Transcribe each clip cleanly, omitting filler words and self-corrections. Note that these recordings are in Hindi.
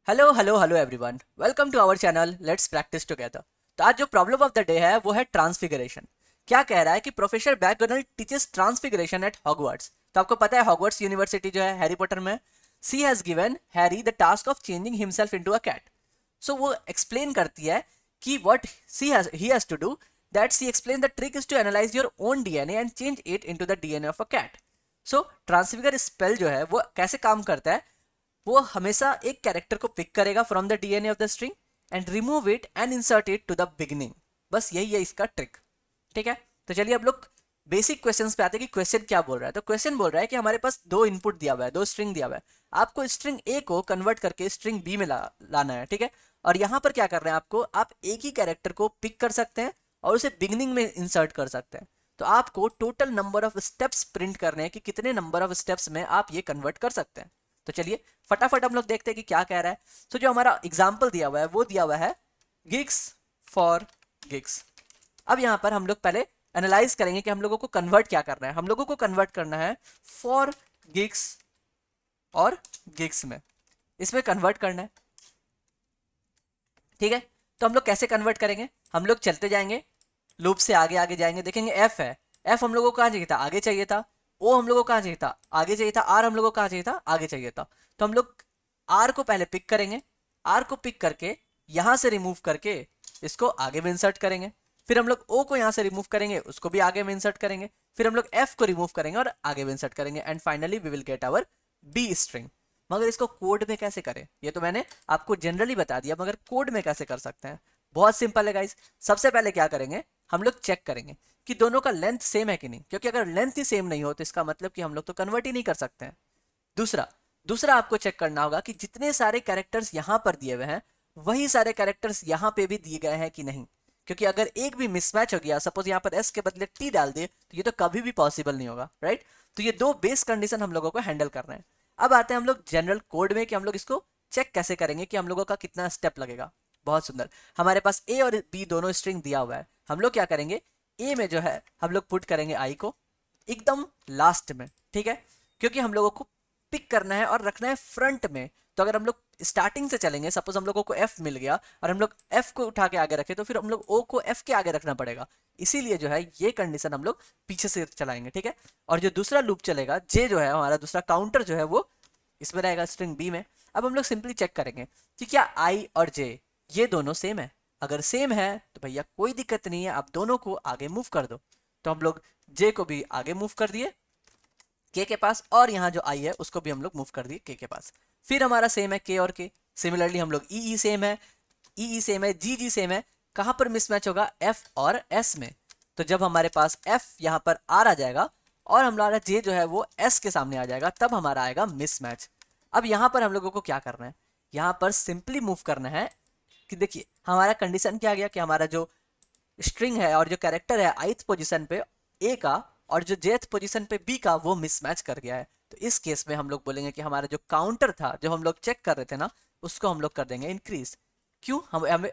Hello hello hello everyone, welcome to our channel let's practice together. तो आज जो प्रॉब्लम ऑफ द डे है वो है ट्रांसफिगरेशन। क्या कह रहा है कि प्रोफेसर बैगोनल टीचेस ट्रांसफिगरेशन एट हॉगवर्ट्स। तो आपको पता है हॉगवर्ट्स यूनिवर्सिटी जो है हैरी पॉटर में। She has given Harry the task of changing himself into a cat. So वो एक्सप्लेन करती है कि what he has to do, that she explain the trick is to analyse your own DNA and change it into the DNA of a cat. So transfigure spell जो है वो कैसे काम करता है, वो हमेशा एक कैरेक्टर को पिक करेगा from the DNA of the string and remove it and insert it to the beginning. बस यही है इसका ट्रिक। ठीक है, तो चलिए अब लोग बेसिक क्वेश्चंस पे आते हैं कि क्वेश्चन क्या बोल रहा है। तो क्वेश्चन बोल रहा है कि हमारे पास दो इनपुट दिया हुआ है, दो स्ट्रिंग दिया हुआ है। आपको स्ट्रिंग ए को कन्वर्ट करके स्ट्रिंग बी में लाना है। ठीक है, और यहाँ पर क्या कर रहे हैं, आपको आप एक ही कैरेक्टर को पिक कर सकते हैं और उसे बिगनिंग में इंसर्ट कर सकते हैं। तो आपको total number of steps print करने हैं कि कितने नंबर ऑफ स्टेप्स में आप ये कन्वर्ट कर सकते हैं। तो चलिए फटाफट हम लोग देखते हैं कि क्या कह रहा है। तो जो हमारा एग्जाम्पल दिया हुआ है वो दिया हुआ है गिग्स फॉर गिग्स। अब यहाँ पर हम लोग पहले एनालाइज करेंगे कि हम लोगों को कन्वर्ट क्या करना है। हम लोगों को कन्वर्ट करना है फॉर गिग्स और गिग्स में, इसमें कन्वर्ट करना है। ठीक है, तो हम लोग कैसे कन्वर्ट करेंगे, हम लोग चलते जाएंगे लूप से आगे आगे जाएंगे, देखेंगे एफ है। एफ हम लोगों को कहाँ चाहिए था, आगे चाहिए था। ओ हम लोगों को कहाँ चाहिए था, आगे चाहिए था। आर हम लोगों को कहाँ चाहिए था, आगे चाहिए था। तो हम लोग आर को पहले पिक करेंगे। आर को पिक करके यहाँ से रिमूव करके इसको आगे में इंसर्ट करेंगे। फिर हम लोग ओ को यहाँ से रिमूव करेंगे, उसको भी आगे में इंसर्ट करेंगे। फिर हम लोग एफ को रिमूव करेंगे और आगे में इंसर्ट करेंगे and finally we will get our B string. मगर इसको कोड में कैसे करें, ये तो मैंने आपको जनरली बता दिया, मगर कोड में कैसे कर सकते हैं। बहुत सिंपल है गाइस। सबसे पहले क्या करेंगे, हम लोग चेक करेंगे कि दोनों का लेंथ सेम है कि नहीं, क्योंकि अगर लेंथ ही सेम नहीं हो तो इसका मतलब कि हम लोग तो कन्वर्ट ही नहीं कर सकते हैं। दूसरा दूसरा आपको चेक करना होगा कि जितने सारे कैरेक्टर्स यहाँ पर दिए हुए हैं वही सारे कैरेक्टर्स यहाँ पे भी दिए गए हैं कि नहीं। क्योंकि अगर एक भी मिसमैच हो गया, सपोज यहाँ पर एस के बदले टी डाल दिए, तो ये तो कभी भी पॉसिबल नहीं होगा, राइट। तो ये दो बेस कंडीशन हम लोगों को हैंडल करना है। अब आते हैं हम लोग जनरल कोड में कि हम लोग इसको चेक कैसे करेंगे कि हम लोगों का कितना स्टेप लगेगा। बहुत सुंदर, हमारे पास ए और बी दोनों स्ट्रिंग दिया हुआ है। हम लोग क्या करेंगे, ए में जो है हम लोग पुट करेंगे आई को एकदम लास्ट में। ठीक है, क्योंकि हम लोगों को पिक करना है और रखना है फ्रंट में। तो अगर हम लोग स्टार्टिंग से चलेंगे, सपोज हम लोगों को एफ मिल गया और हम लोग एफ को उठा के आगे रखे, तो फिर हम लोग ओ को एफ के आगे रखना पड़ेगा। इसीलिए जो है ये कंडीशन हम लोग पीछे से चलाएंगे। ठीक है, और जो दूसरा लूप चलेगा, जे जो है हमारा दूसरा काउंटर जो है वो इसमें रहेगा स्ट्रिंग बी में। अब हम लोग सिंपली चेक करेंगे कि क्या आई और जे ये दोनों सेम है। अगर सेम है तो भैया कोई दिक्कत नहीं है, आप दोनों को आगे मूव कर दो। तो हम लोग जे को भी आगे मूव कर दिए के पास, और यहाँ जो आई है उसको भी हम लोग मूव कर दिए के पास। फिर हमारा सेम है के और के। सिमिलरली हम लोग ई सेम है, ई सेम है, जी सेम है। कहाँ पर मिसमैच होगा, एफ और एस में। तो जब हमारे पास एफ यहाँ पर आर आ जाएगा और हमारा जे जो है वो एस के सामने आ जाएगा, तब हमारा आएगा मिसमैच। अब यहाँ पर हम लोगों को क्या करना है, यहाँ पर सिंपली मूव करना है कि देखिए हमारा कंडीशन क्या आ गया कि हमारा जो स्ट्रिंग है और जो कैरेक्टर है आइथ पोजीशन पे ए का और जो जेथ पोजीशन पे बी का वो मिसमैच कर गया है। तो इस केस में हम लोग बोलेंगे कि हमारा जो काउंटर था, जो हम लोग चेक कर रहे थे ना, उसको हम लोग कर देंगे इंक्रीज। क्यों,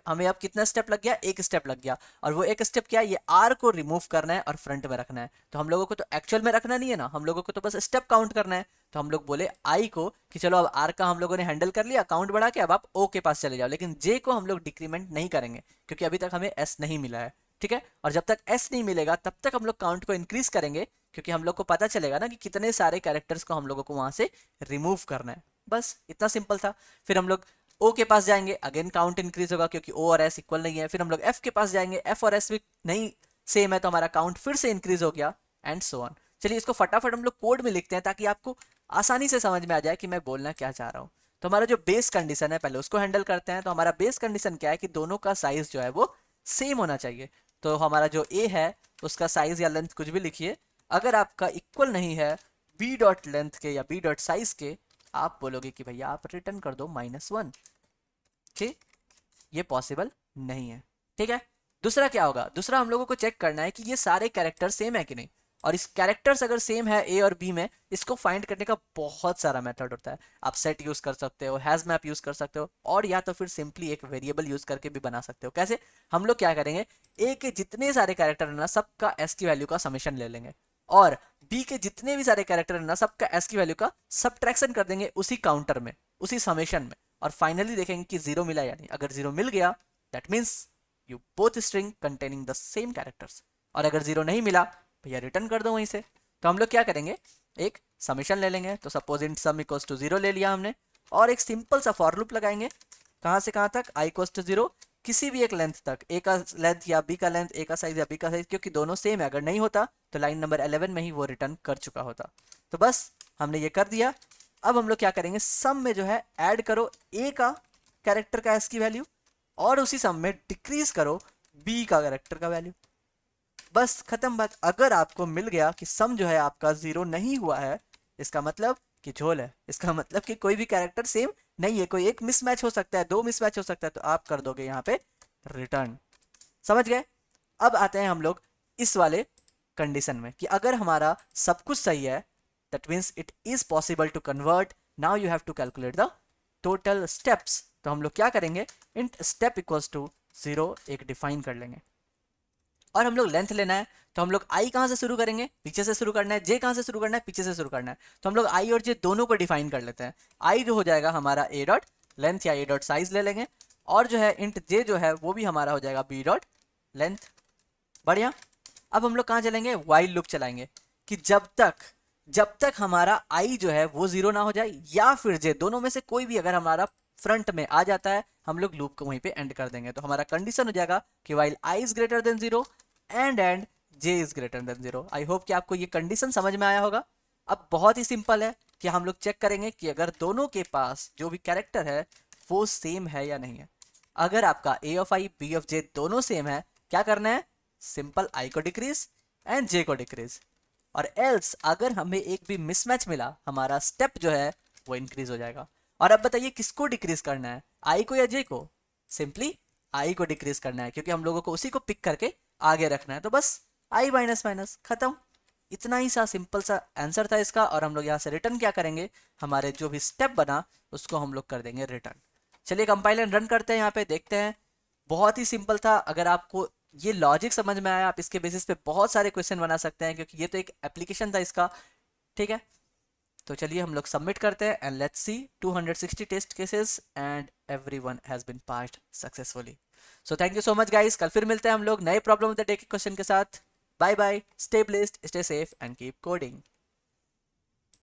हमें अब कितना स्टेप लग गया, एक स्टेप लग गया। और वो एक स्टेप क्या है, ये आर को रिमूव करना है और फ्रंट में रखना है। तो हम लोगों को तो एक्चुअल में रखना नहीं है ना, हम लोगों को तो बस स्टेप काउंट करना है। तो हम लोग बोले आई को कि चलो अब आर का हम लोगों ने हैंडल कर लिया काउंट बढ़ा के, अब आप ओ के पास चले जाओ। लेकिन जे को हम लोग डिक्रीमेंट नहीं करेंगे क्योंकि अभी तक हमें एस नहीं मिला है। ठीक है, और जब तक एस नहीं मिलेगा तब तक हम लोग काउंट को इंक्रीज करेंगे, क्योंकि हम लोग को पता चलेगा ना कि कितने सारे कैरेक्टर्स को हम लोगों को वहां से रिमूव करना है। बस इतना सिंपल था। फिर हम लोग ओ के पास जाएंगे, अगेन काउंट इंक्रीज होगा क्योंकि ओ और एस इक्वल नहीं है। फिर हम लोग एफ के पास जाएंगे, एफ और एस भी नहीं सेम है, तो हमारा काउंट फिर से इंक्रीज हो गया एंड सो ऑन। चलिए इसको फटाफट हम लोग कोड में लिखते हैं ताकि आपको आसानी से समझ में आ जाए कि मैं बोलना क्या चाह रहा हूँ। तो हमारा जो बेस कंडीशन है पहले उसको हैंडल करते हैं। तो हमारा बेस कंडीशन क्या है कि दोनों का साइज जो है वो सेम होना चाहिए। तो हमारा जो ए है उसका साइज या लेंथ कुछ भी लिखिए, अगर आपका इक्वल नहीं है बी डॉट लेंथ के या बी डॉट साइज के, आप बोलोगे कि भैया आप रिटर्न कर दो -1। ठीक, ये पॉसिबल नहीं है। ठीक है, दूसरा क्या होगा, दूसरा हम लोगों को चेक करना है कि ये सारे कैरेक्टर सेम है कि नहीं। और इस कैरेक्टर्स अगर सेम है ए और बी में, इसको फाइंड करने का बहुत सारा मेथड होता है। आप सेट यूज कर सकते हो, हैज मैप यूज कर सकते हो, और या तो फिर सिंपली एक वेरिएबल यूज करके भी बना सकते हो। कैसे, हम लोग क्या करेंगे, ए के जितने सारे कैरेक्टर है ना सबका एस की वैल्यू का समेशन ले लेंगे, और बी के जितने भी सारे कैरेक्टर है ना सबका एस की वैल्यू का सब्ट्रैक्शन कर देंगे उसी काउंटर में, उसी समेशन में। और फाइनली देखेंगे कि 0 मिला या नहीं। अगर 0 मिल गया that means you both string containing the same characters, और अगर 0 नहीं मिला भैया रिटर्न कर दो वहीं से। तो हम लोग क्या करेंगे, एक समेशन ले लेंगे, तो suppose int sum equals to 0 ले लिया हमने, और एक सिंपल सा फॉर लूप लगाएंगे, कहाँ से कहाँ तक, आई इक्वल्स टू 0, किसी भी एक लेंथ तक, ए का लेंथ या बी का लेंथ, ए का साइज या बी का साइज, क्योंकि दोनों सेम है। अगर नहीं होता तो लाइन नंबर 11 में ही वो रिटर्न कर चुका होता। तो बस हमने ये कर दिया। अब हम लोग क्या करेंगे, सम में जो है ऐड करो ए का कैरेक्टर का एस की वैल्यू, और उसी सम में डिक्रीज करो बी का कैरेक्टर का वैल्यू। बस खत्म बात। अगर आपको मिल गया कि सम जो है आपका 0 नहीं हुआ है, इसका मतलब कि झोल है, इसका मतलब कि कोई भी कैरेक्टर सेम नहीं है, कोई एक मिसमैच हो सकता है, 2 मिसमैच हो सकता है, तो आप कर दोगे यहाँ पे रिटर्न। समझ गए। अब आते हैं हम लोग इस वाले कंडीशन में कि अगर हमारा सब कुछ सही है, that means it is possible to convert. Now you have to calculate the total steps. तो हम लोग क्या करेंगे, इंट स्टेप इक्वल्स टू 0 एक डिफाइन कर लेंगे, और हम लोग लेंथ लेना है। तो हम लोग आई कहाँ से शुरू करेंगे, पीछे से शुरू करना है, जे कहाँ से शुरू करना है, पीछे से शुरू करना है। तो हम लोग आई और जे दोनों को डिफाइन कर लेते हैं। आई जो हो जाएगा हमारा ए डॉट लेंथ या ए डॉट साइज ले लेंगे, और जो है इंट जे जो है वो भी हमारा हो जाएगा बी डॉट लेंथ। बढ़िया। अब हम लोग कहाँ चलेंगे, वाइल लूप चलाएंगे कि जब तक हमारा आई जो है वो 0 ना हो जाए, या फिर जे, दोनों में से कोई भी अगर हमारा फ्रंट में आ जाता है, हम लोग लूप को वहीं पे एंड कर देंगे। तो हमारा कंडीशन हो जाएगा कि while I is greater than 0 and J is greater than 0। I hope कि आपको ये कंडीशन समझ में आया होगा। अब बहुत ही सिंपल है कि हम लोग चेक करेंगे कि अगर दोनों के पास जो भी कैरेक्टर है वो सेम है या नहीं है। अगर आपका ए ऑफ आई बी ऑफ जे दोनों सेम है, क्या करना है, सिंपल आई को डिक्रीज एंड जे को डिक्रीज, और एल्स अगर हमें एक भी मिसमैच मिला, हमारा स्टेप जो है वो इंक्रीज हो जाएगा। और अब बताइए किसको डिक्रीज करना है, आई को या जे को। सिंपली आई को डिक्रीज करना है, क्योंकि हम लोगों को उसी को पिक करके आगे रखना है। तो बस आई माइनस माइनस खत्म। इतना ही सा सिंपल सा आंसर था इसका। और हम लोग यहाँ से रिटर्न क्या करेंगे, हमारे जो भी स्टेप बना उसको हम लोग कर देंगे रिटर्न। चलिए कंपाइल एंड रन करते हैं, यहाँ पे देखते हैं। बहुत ही सिंपल था। अगर आपको ये लॉजिक समझ में आया, आप इसके बेसिस पे बहुत सारे क्वेश्चन बना सकते हैं, क्योंकि ये तो एक एप्लीकेशन था इसका। ठीक है, तो चलिए हम लोग सबमिट करते हैं and let's see 260 test cases and everyone has been passed successfully. So thank you so much guys. कल फिर मिलते हैं हम लोग नए प्रॉब्लम ऑफ द डे के क्वेश्चन के साथ। Bye bye, stay blessed, stay safe and keep coding.